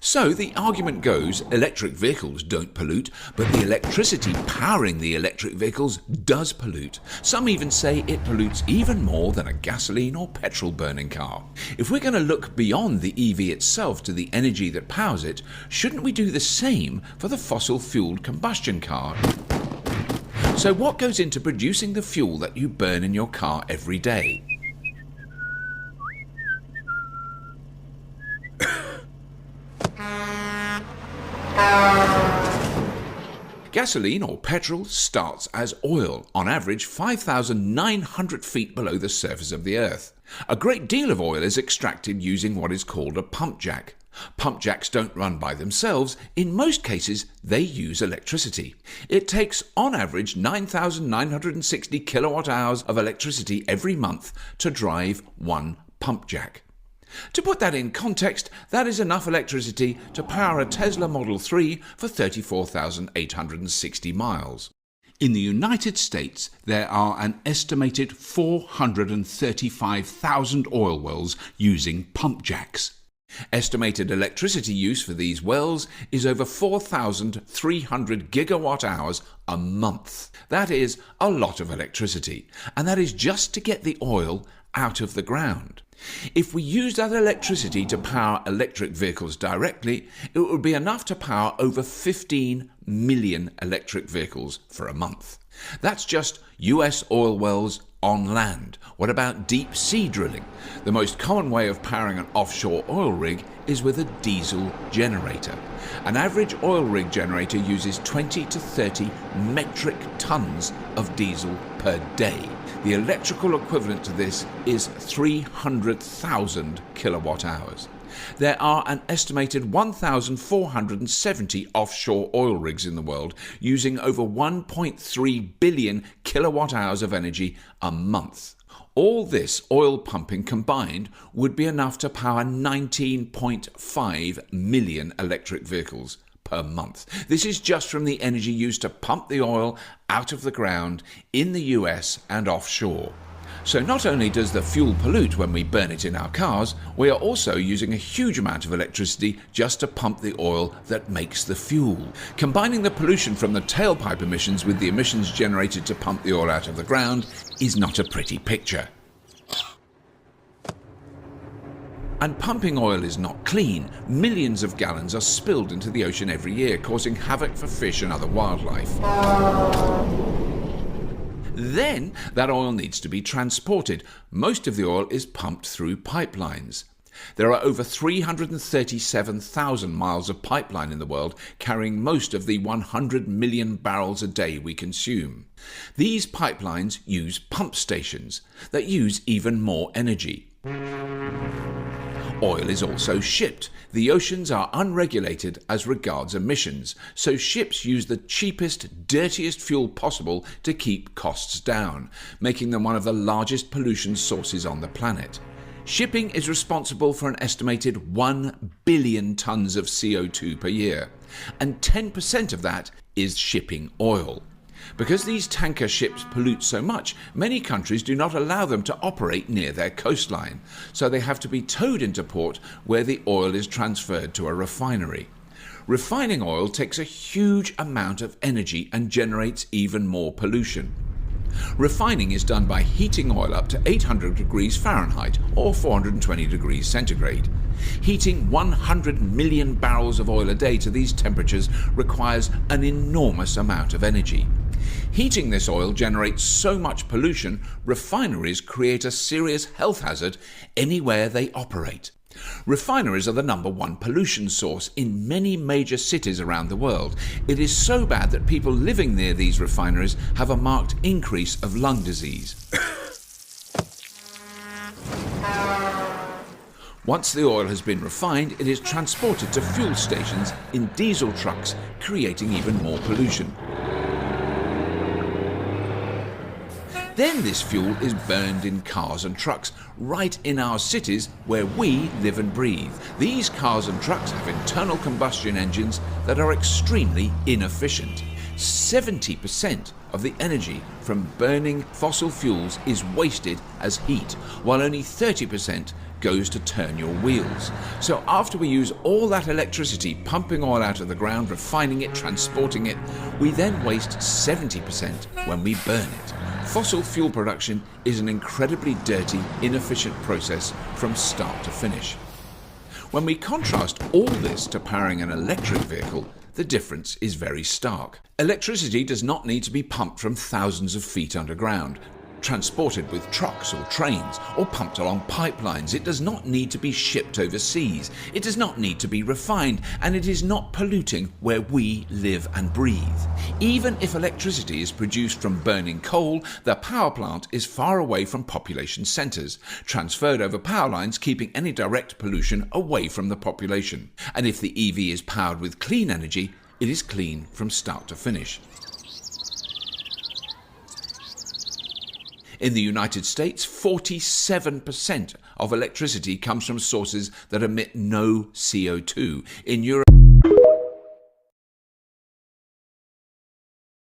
So the argument goes, electric vehicles don't pollute, but the electricity powering the electric vehicles does pollute. Some even say it pollutes even more than a gasoline or petrol burning car. If we're going to look beyond the EV itself to the energy that powers it, shouldn't we do the same for the fossil-fueled combustion car? So what goes into producing the fuel that you burn in your car every day? Gasoline or petrol starts as oil, on average 5,900 feet below the surface of the Earth. A great deal of oil is extracted using what is called a pump jack. Pump jacks don't run by themselves. In most cases, they use electricity. It takes, on average, 9,960 kilowatt hours of electricity every month to drive one pump jack. To put that in context, that is enough electricity to power a Tesla Model 3 for 34,860 miles. In the United States, there are an estimated 435,000 oil wells using pump jacks. Estimated electricity use for these wells is over 4,300 gigawatt hours a month. That is a lot of electricity, and that is just to get the oil out of the ground. If we used that electricity to power electric vehicles directly, it would be enough to power over 15 million electric vehicles for a month. That's just US oil wells on land. What about deep sea drilling? The most common way of powering an offshore oil rig is with a diesel generator. An average oil rig generator uses 20 to 30 metric tons of diesel per day. The electrical equivalent to this is 300,000 kilowatt hours. There are an estimated 1,470 offshore oil rigs in the world using over 1.3 billion kilowatt hours of energy a month. All this oil pumping combined would be enough to power 19.5 million electric vehicles per month. This is just from the energy used to pump the oil out of the ground in the US and offshore. So not only does the fuel pollute when we burn it in our cars, we are also using a huge amount of electricity just to pump the oil that makes the fuel. Combining the pollution from the tailpipe emissions with the emissions generated to pump the oil out of the ground is not a pretty picture. And pumping oil is not clean. Millions of gallons are spilled into the ocean every year, causing havoc for fish and other wildlife. Then that oil needs to be transported. Most of the oil is pumped through pipelines. There are over 337,000 miles of pipeline in the world, carrying most of the 100 million barrels a day we consume. These pipelines use pump stations that use even more energy. Oil is also shipped. The oceans are unregulated as regards emissions, so ships use the cheapest, dirtiest fuel possible to keep costs down, making them one of the largest pollution sources on the planet. Shipping is responsible for an estimated 1 billion tons of CO2 per year, and 10% of that is shipping oil. Because these tanker ships pollute so much, many countries do not allow them to operate near their coastline, so they have to be towed into port where the oil is transferred to a refinery. Refining oil takes a huge amount of energy and generates even more pollution. Refining is done by heating oil up to 800 degrees Fahrenheit or 420 degrees centigrade. Heating 100 million barrels of oil a day to these temperatures requires an enormous amount of energy. Heating this oil generates so much pollution, refineries create a serious health hazard anywhere they operate. Refineries are the #1 pollution source in many major cities around the world. It is so bad that people living near these refineries have a marked increase of lung disease. Once the oil has been refined, it is transported to fuel stations in diesel trucks, creating even more pollution. Then this fuel is burned in cars and trucks right in our cities where we live and breathe. These cars and trucks have internal combustion engines that are extremely inefficient. 70% of the energy from burning fossil fuels is wasted as heat, while only 30% goes to turn your wheels. So after we use all that electricity pumping oil out of the ground, refining it, transporting it, we then waste 70% when we burn it. Fossil fuel production is an incredibly dirty, inefficient process from start to finish. When we contrast all this to powering an electric vehicle, the difference is very stark. Electricity does not need to be pumped from thousands of feet underground, transported with trucks or trains, or pumped along pipelines. It does not need to be shipped overseas. It does not need to be refined, and it is not polluting where we live and breathe. Even if electricity is produced from burning coal, the power plant is far away from population centres, transferred over power lines, keeping any direct pollution away from the population. And if the EV is powered with clean energy, it is clean from start to finish. In the United States, 47% of electricity comes from sources that emit no CO2. In Europe,